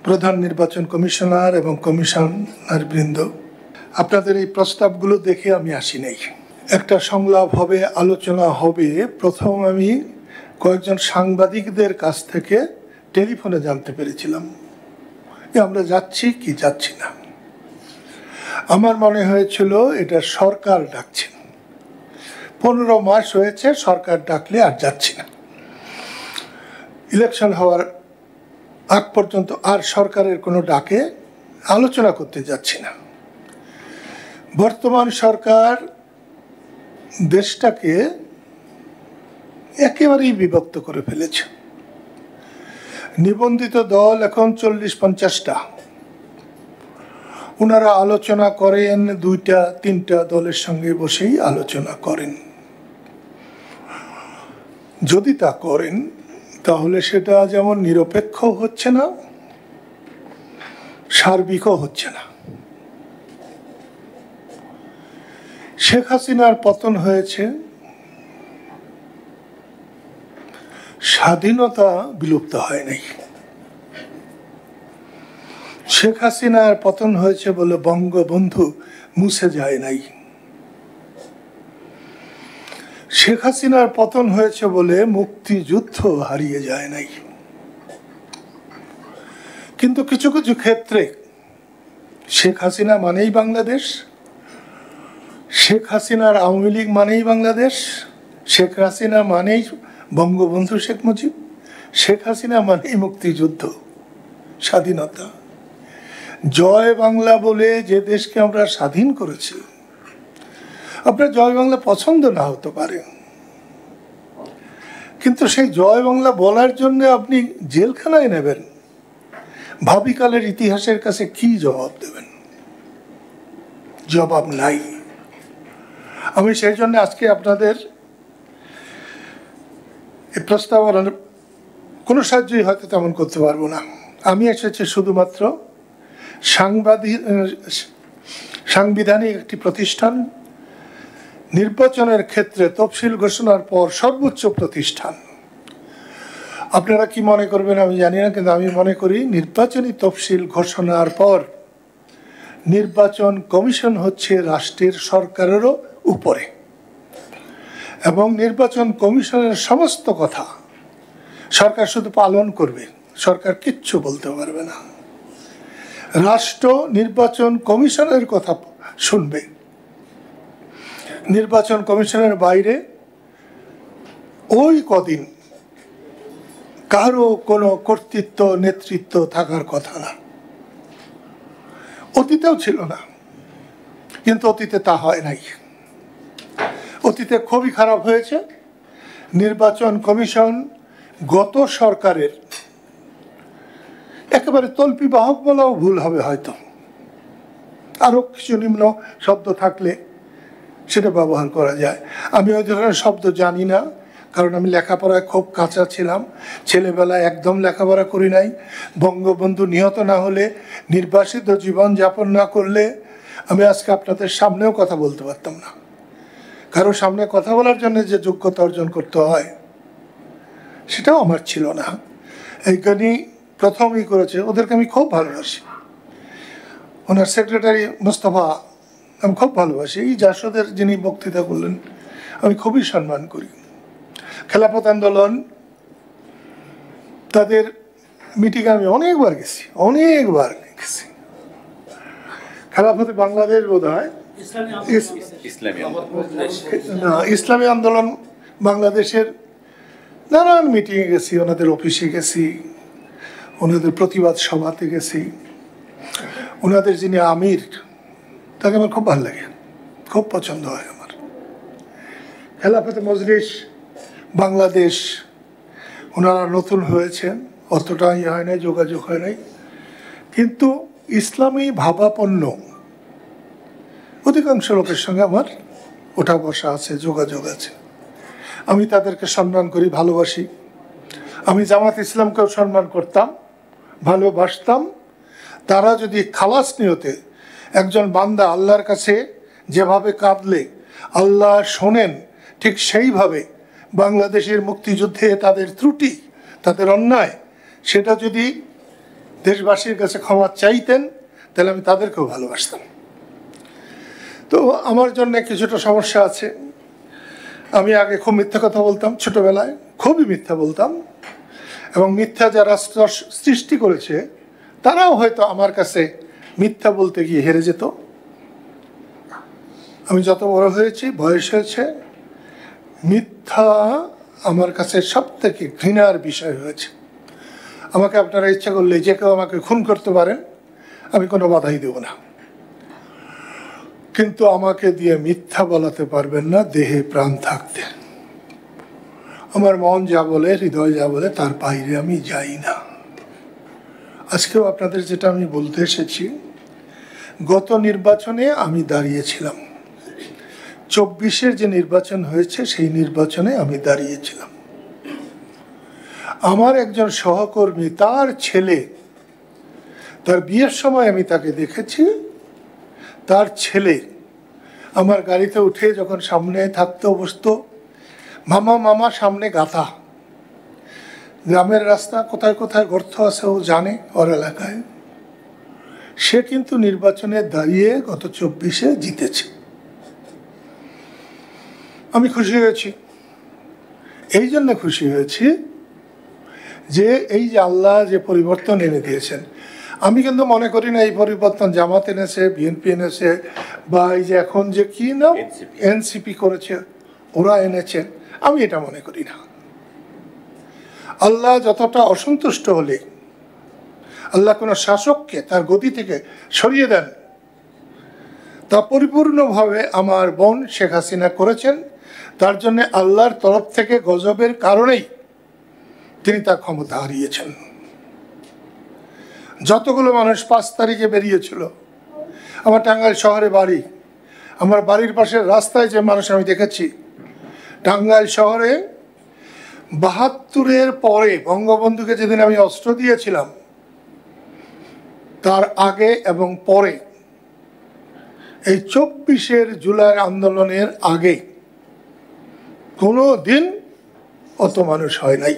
প্রধান নির্বাচন কমিশনার এবং কমিশনার বৃন্দ, আপনাদের এই প্রস্তাবগুলো দেখে আমি আসি নাই। একটা সংলাপ হবে, আলোচনা হবে। প্রথম আমি কয়েকজন সাংবাদিকদের কাছ থেকে টেলিফোনে জানতে পেরেছিলাম যে আমরা যাচ্ছি কি যাচ্ছি না। আমার মনে হয়েছিল এটা সরকার ডাকছেন। 15 মাস হয়েছে সরকার ডাকলে আর যাচ্ছি না। ইলেকশন হওয়ার আগ পর্যন্ত আর সরকারের কোনো ডাকে আলোচনা করতে যাচ্ছি না। বর্তমান সরকার দেশটাকে একেবারেই বিভক্ত করে ফেলেছে। নিবন্ধিত দল এখন 40-50টা। ওনারা আলোচনা করেন 2-3টা দলের সঙ্গে বসেই আলোচনা করেন। যদি তা করেন তাহলে সেটা যেমন নিরপেক্ষ হচ্ছে না, সার্বিকও হচ্ছে না। শেখ হাসিনার পতন হয়েছে, স্বাধীনতা বিলুপ্ত হয় নাই। শেখ হাসিনার পতন হয়েছে বলে বঙ্গবন্ধু মুছে যায় নাই। শেখ হাসিনার পতন হয়েছে বলে মুক্তিযুদ্ধ হারিয়ে যায় নাই। কিন্তু কিছু কিছু ক্ষেত্রে শেখ হাসিনা মানেই বাংলাদেশ, শেখ হাসিনার আওয়ামী লীগ মানেই বাংলাদেশ, শেখ হাসিনা মানেই বঙ্গবন্ধু শেখ মুজিব, শেখ হাসিনা মানেই মুক্তিযুদ্ধ, স্বাধীনতা। জয় বাংলা বলে যে দেশকে আমরা স্বাধীন করেছি, আপনার জয় বাংলা পছন্দ না হতে পারে, কিন্তু সেই জয় বাংলা বলার জন্য আপনি জেলখানায় নেবেন, ভাবিকালের ইতিহাসের কাছে কি জবাব দেবেন? জবাব নাই। আমি সেই জন্য আজকে আপনাদের এই প্রস্তাবনার কোনো সাহায্যই হয়তো তেমন করতে পারবো না। আমি এসেছি শুধুমাত্র সাংবিধানিক একটি প্রতিষ্ঠান, নির্বাচনের ক্ষেত্রে তফসিল ঘোষণার পর সর্বোচ্চ প্রতিষ্ঠান। আপনারা কি মনে করবেন আমি জানি না, কিন্তু আমি মনে করি নির্বাচনী তফসিল ঘোষণার পর নির্বাচন কমিশন হচ্ছে রাষ্ট্রের সরকারেরও উপরে, এবং নির্বাচন কমিশনের সমস্ত কথা সরকার শুধু পালন করবে, সরকার কিচ্ছু বলতে পারবে না। রাষ্ট্র নির্বাচন কমিশনের কথা শুনবে। নির্বাচন কমিশনের বাইরে ওই কদিন কারো কোনো কর্তৃত্ব নেতৃত্ব থাকার কথা না। অতীতেও ছিল না, কিন্তু অতীতে তা হয় নাই। অতীতে খুবই খারাপ হয়েছে। নির্বাচন কমিশন গত সরকারের একেবারে তল্পি বাহক বলাও ভুল হবে, হয়তো আরো কিছু নিম্ন শব্দ থাকলে সেটা ব্যবহার করা যায়। আমি ওই ধরনের শব্দ জানি না, কারণ আমি লেখাপড়ায় খুব কাঁচা ছিলাম। ছেলেবেলায় একদম লেখাপড়া করি নাই। বঙ্গবন্ধু নিহত না হলে, নির্বাসিত জীবন যাপন না করলে আমি আজকে আপনাদের সামনেও কথা বলতে পারতাম না। কারো সামনে কথা বলার জন্য যে যোগ্যতা অর্জন করতে হয় সেটাও আমার ছিল না। এইখানে প্রথমই করেছে, ওদেরকে আমি খুব ভালোবাসি। ওনার সেক্রেটারি মোস্তফা আমি খুব ভালোবাসি। এই জাসদের যিনি বক্তৃতা করলেন আমি খুবই সম্মান করি। খেলাফত আন্দোলন, তাদের মিটিংয়ে আমি অনেকবার গেছি। খেলাফতে বাংলাদেশ বোধ হয় ইসলামী আন্দোলন বাংলাদেশের নানান মিটিংয়ে গেছি, ওনাদের অফিসে গেছি, ওনাদের প্রতিবাদ সভাতে গেছি। ওনাদের যিনি আমির, তাকে আমার খুব ভালো লাগে, খুব পছন্দ হয় আমার। খেলাফতে মজলিস বাংলাদেশ, ওনারা নতুন হয়েছেন, অতটাই হয় নাই, যোগাযোগ হয় নাই, কিন্তু ইসলামী ভাবাপন্ন অধিকাংশ লোকের সঙ্গে আমার ওঠা বসা আছে, যোগাযোগ আছে। আমি তাদেরকে সম্মান করি, ভালোবাসি। আমি জামাত ইসলামকেও সম্মান করতাম, ভালোবাসতাম। তারা যদি খালাস নিয়তে একজন বান্দা আল্লাহর কাছে যেভাবে কাঁদলে আল্লাহ শোনেন, ঠিক সেইভাবে বাংলাদেশের মুক্তিযুদ্ধে তাদের ত্রুটি, তাদের অন্যায়, সেটা যদি দেশবাসীর কাছে ক্ষমা চাইতেন, তাহলে আমি তাদেরকেও ভালোবাসতাম। তো আমার জন্য কিছুটা সমস্যা আছে। আমি আগে খুব মিথ্যা কথা বলতাম, ছোটবেলায় খুবই মিথ্যা বলতাম, এবং মিথ্যা যারা সৃষ্টি করেছে তারাও হয়তো আমার কাছে মিথ্যা বলতে গিয়ে হেরে যেত। আমি যত বড় হয়েছি, বয়স হয়েছে, মিথ্যা আমার কাছে সব থেকে ঘৃণার বিষয় হয়েছে। আমাকে আপনারা ইচ্ছা করলে যে কেউ আমাকে খুন করতে পারেন, আমি কোনো বাধাই দেব না, কিন্তু আমাকে দিয়ে মিথ্যা বলাতে পারবেন না দেহে প্রাণ থাকতে। আমার মন যা বলে, হৃদয় যা বলে, তার বাইরে আমি যাই না। আজকেও আপনাদের যেটা আমি বলতে এসেছি, গত নির্বাচনে আমি দাঁড়িয়েছিলাম, 24-এর যে নির্বাচন হয়েছে সেই নির্বাচনে আমি দাঁড়িয়েছিলাম। আমার একজন সহকর্মী, তার ছেলে, তার বিয়ের সময় আমি তাকে দেখেছি, তার ছেলে আমার গাড়িতে উঠে যখন সামনে থাকতো, বসতো, মামা মামা সামনে গাথা। গ্রামের রাস্তা কোথায় কোথায় গর্ত আছে ও জানে, ওর এলাকায়। সে কিন্তু নির্বাচনে দাঁড়িয়ে গত 24-এ জিতেছে। আমি খুশি হয়েছি। এই জন্য খুশি হয়েছি যে এই যে আল্লাহ যে পরিবর্তন এনে দিয়েছেন, আমি কিন্তু মনে করি না এই পরিবর্তন জামাত এনেছে, বিএনপি এনেছে, বা এই যে এখন যে কি নাম এনসিপি করেছে ওরা এনেছে, আমি এটা মনে করি না। আল্লাহ যতটা অসন্তুষ্ট হলে আল্লাহ কোনো শাসককে তার গদি থেকে সরিয়ে দেন, তা পরিপূর্ণভাবে আমার বোন শেখ হাসিনা করেছেন। তার জন্য আল্লাহর তরফ থেকে গজবের কারণেই তিনি তার ক্ষমতা হারিয়েছেন। যতগুলো মানুষ 5 তারিখে বেরিয়েছিল, আমার টাঙ্গাইল শহরে বাড়ি, আমার বাড়ির পাশের রাস্তায় যে মানুষ আমি দেখেছি, টাঙ্গাইল শহরে 72-এর পরে বঙ্গবন্ধুকে যেদিন আমি অস্ত্র দিয়েছিলাম, তার আগে এবং পরে, এই 24-এর জুলাই আন্দোলনের আগে কোনো দিন অত মানুষ হয় নাই।